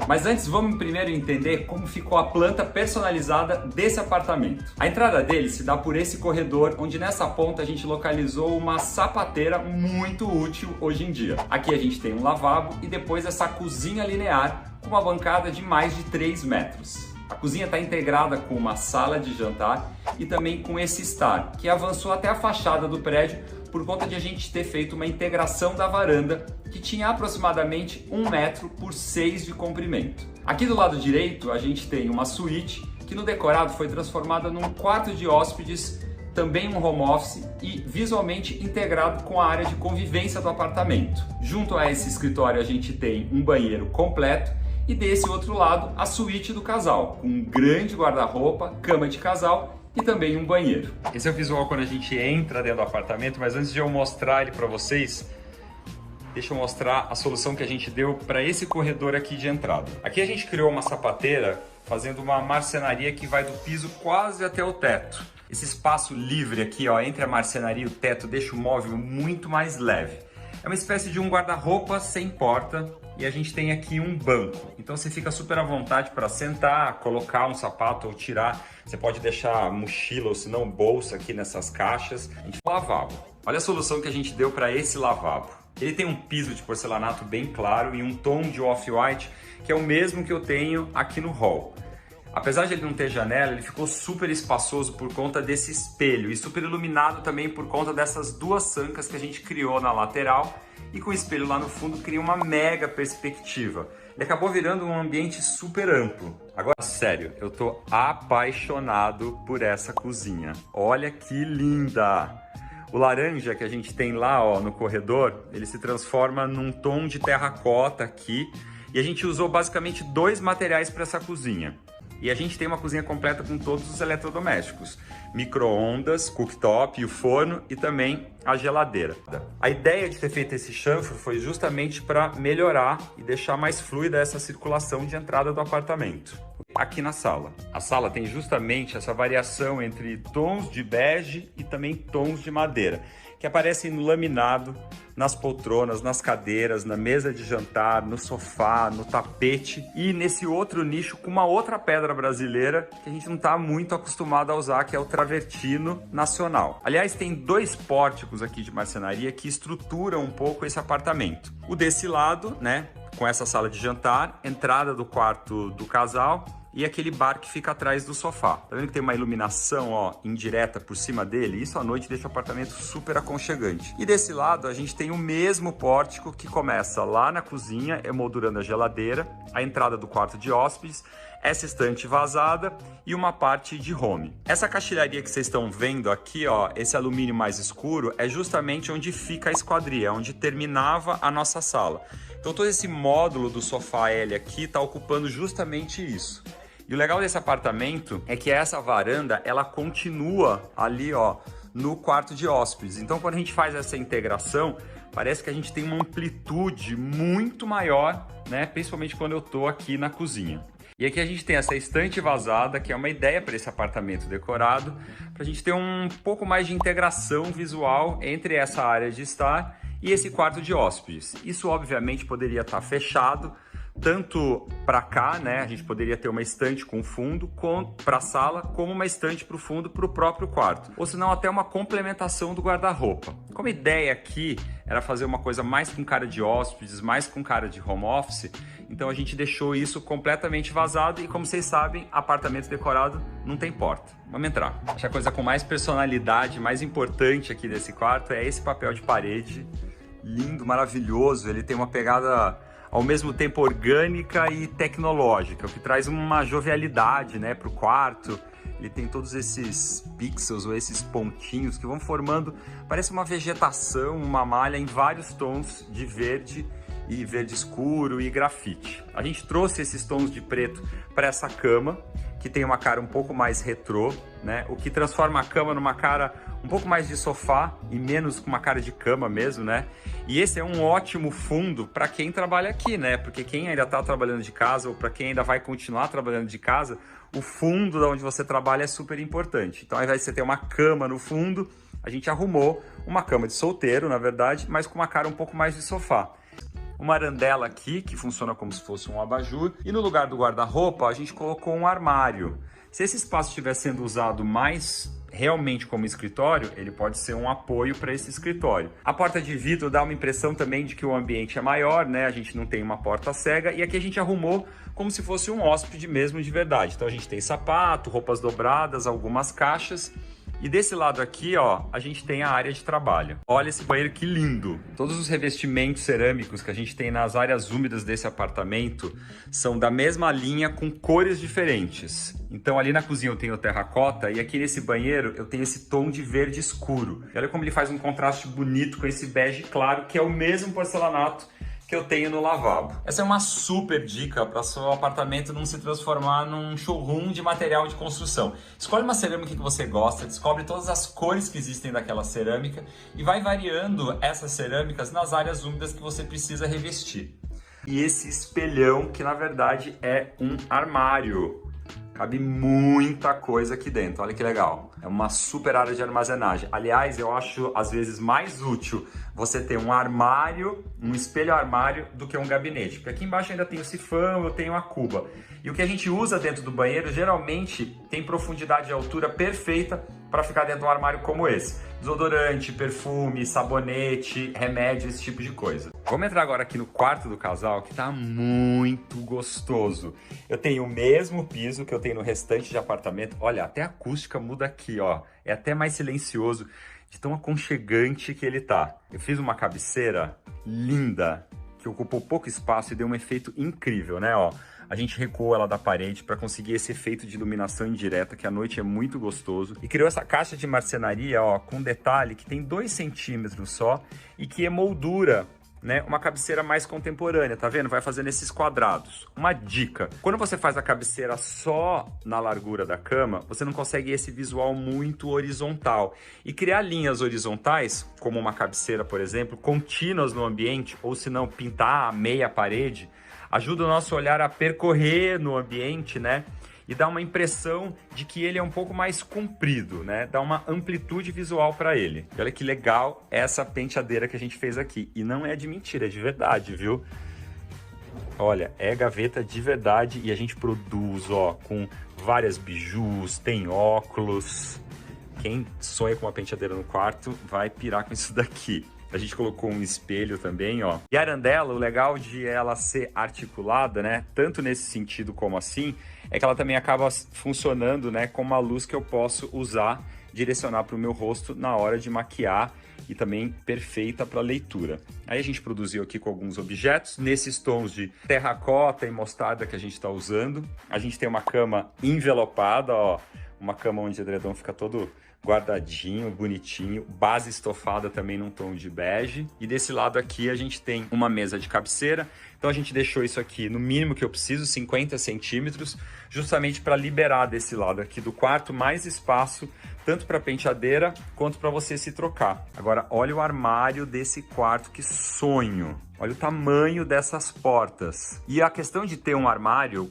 Mas antes vamos primeiro entender como ficou a planta personalizada desse apartamento. A entrada dele se dá por esse corredor, onde nessa ponta a gente localizou uma sapateira muito útil hoje em dia. Aqui a gente tem um lavabo e depois essa cozinha linear com uma bancada de mais de 3 metros. A cozinha está integrada com uma sala de jantar e também com esse estar, que avançou até a fachada do prédio por conta de a gente ter feito uma integração da varanda que tinha aproximadamente 1 metro por 6 de comprimento. Aqui do lado direito a gente tem uma suíte que no decorado foi transformada num quarto de hóspedes, também um home office e visualmente integrado com a área de convivência do apartamento. Junto a esse escritório a gente tem um banheiro completo e desse outro lado a suíte do casal, com um grande guarda-roupa, cama de casal e também um banheiro. Esse é o visual quando a gente entra dentro do apartamento, mas antes de eu mostrar ele para vocês, deixa eu mostrar a solução que a gente deu para esse corredor aqui de entrada. Aqui a gente criou uma sapateira fazendo uma marcenaria que vai do piso quase até o teto. Esse espaço livre aqui, ó, entre a marcenaria e o teto deixa o móvel muito mais leve. É uma espécie de um guarda-roupa sem porta e a gente tem aqui um banco. Então você fica super à vontade para sentar, colocar um sapato ou tirar. Você pode deixar mochila ou se não bolsa aqui nessas caixas. A gente tem um lavabo. Olha a solução que a gente deu para esse lavabo. Ele tem um piso de porcelanato bem claro e um tom de off-white que é o mesmo que eu tenho aqui no hall. Apesar de ele não ter janela, ele ficou super espaçoso por conta desse espelho e super iluminado também por conta dessas duas sancas que a gente criou na lateral e com o espelho lá no fundo cria uma mega perspectiva. Ele acabou virando um ambiente super amplo. Agora, sério, eu tô apaixonado por essa cozinha. Olha que linda! O laranja que a gente tem lá, ó, no corredor, ele se transforma num tom de terracota aqui e a gente usou basicamente 2 materiais para essa cozinha. E a gente tem uma cozinha completa com todos os eletrodomésticos. Micro-ondas, cooktop, o forno e também a geladeira. A ideia de ter feito esse chanfro foi justamente para melhorar e deixar mais fluida essa circulação de entrada do apartamento. Aqui na sala. A sala tem justamente essa variação entre tons de bege e também tons de madeira, que aparecem no laminado, nas poltronas, nas cadeiras, na mesa de jantar, no sofá, no tapete e nesse outro nicho com uma outra pedra brasileira que a gente não está muito acostumado a usar, que é o travertino nacional. Aliás, tem 2 pórticos aqui de marcenaria que estruturam um pouco esse apartamento. O desse lado, né, com essa sala de jantar, entrada do quarto do casal e aquele bar que fica atrás do sofá. Tá vendo que tem uma iluminação, ó, indireta por cima dele? Isso à noite deixa o apartamento super aconchegante. E desse lado a gente tem o mesmo pórtico que começa lá na cozinha, emoldurando a geladeira, a entrada do quarto de hóspedes, essa estante vazada e uma parte de home. Essa caixilharia que vocês estão vendo aqui, ó, esse alumínio mais escuro, é justamente onde fica a esquadria, onde terminava a nossa sala. Então todo esse módulo do sofá L aqui está ocupando justamente isso. E o legal desse apartamento é que essa varanda, ela continua ali, ó, no quarto de hóspedes. Então, quando a gente faz essa integração, parece que a gente tem uma amplitude muito maior, né? Principalmente quando eu tô aqui na cozinha. E aqui a gente tem essa estante vazada, que é uma ideia para esse apartamento decorado, para a gente ter um pouco mais de integração visual entre essa área de estar e esse quarto de hóspedes. Isso, obviamente, poderia estar fechado, tanto para cá, né, a gente poderia ter uma estante com fundo para a sala, como uma estante para o fundo para o próprio quarto, ou senão até uma complementação do guarda-roupa. Como a ideia aqui era fazer uma coisa mais com cara de hóspedes, mais com cara de home office, então a gente deixou isso completamente vazado e, como vocês sabem, apartamento decorado não tem porta. Vamos entrar. Acho que a coisa com mais personalidade, mais importante aqui desse quarto é esse papel de parede, lindo, maravilhoso, ele tem uma pegada ao mesmo tempo orgânica e tecnológica, o que traz uma jovialidade, né, para o quarto. Ele tem todos esses pixels ou esses pontinhos que vão formando, parece uma vegetação, uma malha em vários tons de verde e verde escuro e grafite. A gente trouxe esses tons de preto para essa cama, que tem uma cara um pouco mais retrô, né? O que transforma a cama numa cara um pouco mais de sofá e menos com uma cara de cama mesmo, né? E esse é um ótimo fundo para quem trabalha aqui, né? Porque quem ainda está trabalhando de casa ou para quem ainda vai continuar trabalhando de casa, o fundo de onde você trabalha é super importante. Então, ao invés de você ter uma cama no fundo, a gente arrumou uma cama de solteiro, na verdade, mas com uma cara um pouco mais de sofá. uma arandela aqui, que funciona como se fosse um abajur, e no lugar do guarda-roupa a gente colocou um armário. Se esse espaço estiver sendo usado mais realmente como escritório, ele pode ser um apoio para esse escritório. A porta de vidro dá uma impressão também de que o ambiente é maior, né? A gente não tem uma porta cega, e aqui a gente arrumou como se fosse um hóspede mesmo de verdade. Então a gente tem sapato, roupas dobradas, algumas caixas. E desse lado aqui, ó, a gente tem a área de trabalho. Olha esse banheiro que lindo! Todos os revestimentos cerâmicos que a gente tem nas áreas úmidas desse apartamento são da mesma linha com cores diferentes. Então ali na cozinha eu tenho terracota e aqui nesse banheiro eu tenho esse tom de verde escuro. E olha como ele faz um contraste bonito com esse bege claro, que é o mesmo porcelanato que eu tenho no lavabo. Essa é uma super dica para seu apartamento não se transformar num showroom de material de construção. Escolhe uma cerâmica que você gosta, descobre todas as cores que existem daquela cerâmica e vai variando essas cerâmicas nas áreas úmidas que você precisa revestir. E esse espelhão que na verdade é um armário. Cabe muita coisa aqui dentro, olha que legal. É uma super área de armazenagem. Aliás, eu acho às vezes mais útil você ter um armário, um espelho armário, do que um gabinete. Porque aqui embaixo ainda tem o sifão, eu tenho a cuba. E o que a gente usa dentro do banheiro geralmente tem profundidade e altura perfeita para ficar dentro de um armário como esse. Desodorante, perfume, sabonete, remédio, esse tipo de coisa. Vamos entrar agora aqui no quarto do casal, que tá muito gostoso. Eu tenho o mesmo piso que eu tenho no restante de apartamento. Olha, até a acústica muda aqui, ó. É até mais silencioso, de tão aconchegante que ele tá. Eu fiz uma cabeceira linda, que ocupou pouco espaço e deu um efeito incrível, né, ó. A gente recuou ela da parede para conseguir esse efeito de iluminação indireta, que à noite é muito gostoso. E criou essa caixa de marcenaria, ó, com detalhe que tem 2 centímetros só e que emoldura, né, uma cabeceira mais contemporânea, tá vendo? Vai fazendo esses quadrados. Uma dica: quando você faz a cabeceira só na largura da cama, você não consegue esse visual muito horizontal. E criar linhas horizontais, como uma cabeceira, por exemplo, contínuas no ambiente, ou se não, pintar a meia parede, ajuda o nosso olhar a percorrer no ambiente, né? E dá uma impressão de que ele é um pouco mais comprido, né? Dá uma amplitude visual para ele. E olha que legal essa penteadeira que a gente fez aqui. E não é de mentira, é de verdade, viu? Olha, é gaveta de verdade e a gente produz, ó, com várias bijus, tem óculos. Quem sonha com uma penteadeira no quarto vai pirar com isso daqui. A gente colocou um espelho também, ó. E a arandela, o legal de ela ser articulada, né, tanto nesse sentido como assim, é que ela também acaba funcionando, né, como uma luz que eu posso usar, direcionar para o meu rosto na hora de maquiar, e também perfeita para leitura. Aí a gente produziu aqui com alguns objetos, nesses tons de terracota e mostarda que a gente está usando. A gente tem uma cama envelopada, ó, uma cama onde o edredom fica todo guardadinho, bonitinho, base estofada também num tom de bege. E desse lado aqui a gente tem uma mesa de cabeceira. Então a gente deixou isso aqui no mínimo que eu preciso, 50 centímetros, justamente para liberar desse lado aqui do quarto mais espaço, tanto para penteadeira quanto para você se trocar. Agora olha o armário desse quarto, que sonho! Olha o tamanho dessas portas. E a questão de ter um armário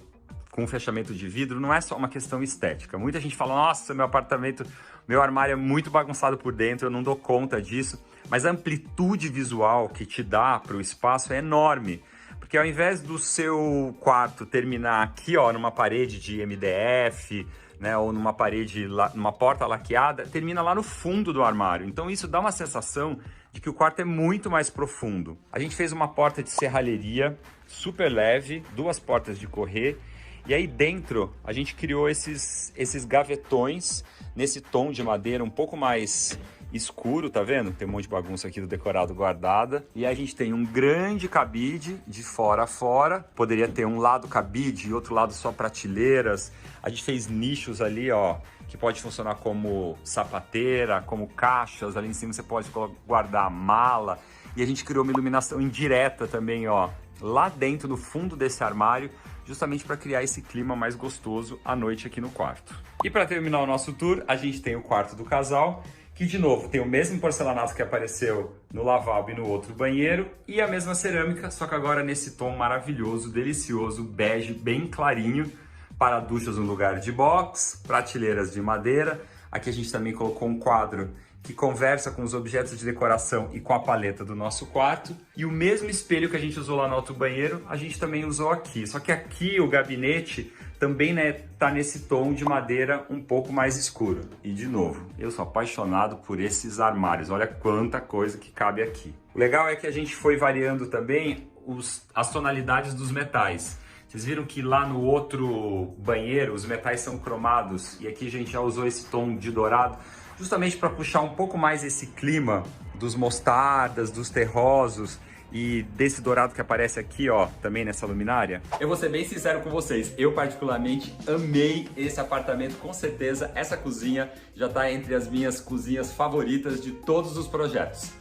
com fechamento de vidro não é só uma questão estética. Muita gente fala, nossa, meu apartamento, meu armário é muito bagunçado por dentro, eu não dou conta disso. Mas a amplitude visual que te dá para o espaço é enorme. Porque ao invés do seu quarto terminar aqui, ó, numa parede de MDF, né, ou numa parede, numa porta laqueada, termina lá no fundo do armário. Então isso dá uma sensação de que o quarto é muito mais profundo. A gente fez uma porta de serralheria super leve, 2 portas de correr. E aí dentro a gente criou esses gavetões nesse tom de madeira um pouco mais escuro, tá vendo? Tem um monte de bagunça aqui do decorado guardada. E aí a gente tem um grande cabide de fora a fora. Poderia ter um lado cabide e outro lado só prateleiras. A gente fez nichos ali, ó, que pode funcionar como sapateira, como caixas. Ali em cima você pode guardar a mala. E a gente criou uma iluminação indireta também, ó, lá dentro, no fundo desse armário, justamente para criar esse clima mais gostoso à noite aqui no quarto. E para terminar o nosso tour, a gente tem o quarto do casal, que de novo tem o mesmo porcelanato que apareceu no lavabo e no outro banheiro, e a mesma cerâmica, só que agora nesse tom maravilhoso, delicioso, bege, bem clarinho, para duchas no lugar de box, prateleiras de madeira. Aqui a gente também colocou um quadro que conversa com os objetos de decoração e com a paleta do nosso quarto. E o mesmo espelho que a gente usou lá no outro banheiro, a gente também usou aqui. Só que aqui o gabinete também, né, tá nesse tom de madeira um pouco mais escuro. E de novo, eu sou apaixonado por esses armários. Olha quanta coisa que cabe aqui. O legal é que a gente foi variando também as tonalidades dos metais. Vocês viram que lá no outro banheiro os metais são cromados e aqui a gente já usou esse tom de dourado, justamente para puxar um pouco mais esse clima dos mostardas, dos terrosos e desse dourado que aparece aqui, ó, também nessa luminária. Eu vou ser bem sincero com vocês, eu particularmente amei esse apartamento, com certeza essa cozinha já está entre as minhas cozinhas favoritas de todos os projetos.